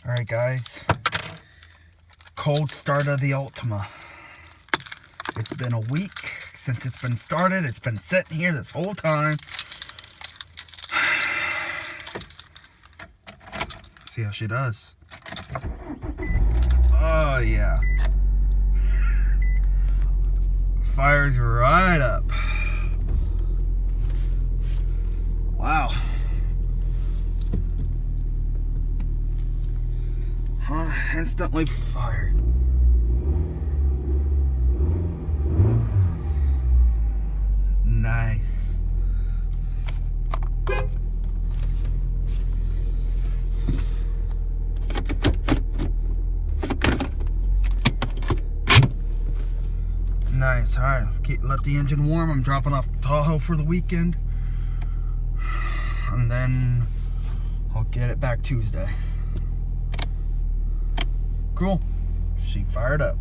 Alright guys, cold start of the Altima. It's been a week since it's been started. It's been sitting here this whole time. See how she does. Oh yeah. Fires right up. Wow. Instantly fires. Nice. Nice. All right, let the engine warm. I'm dropping off Tahoe for the weekend, and then I'll get it back Tuesday. Cool. She fired up.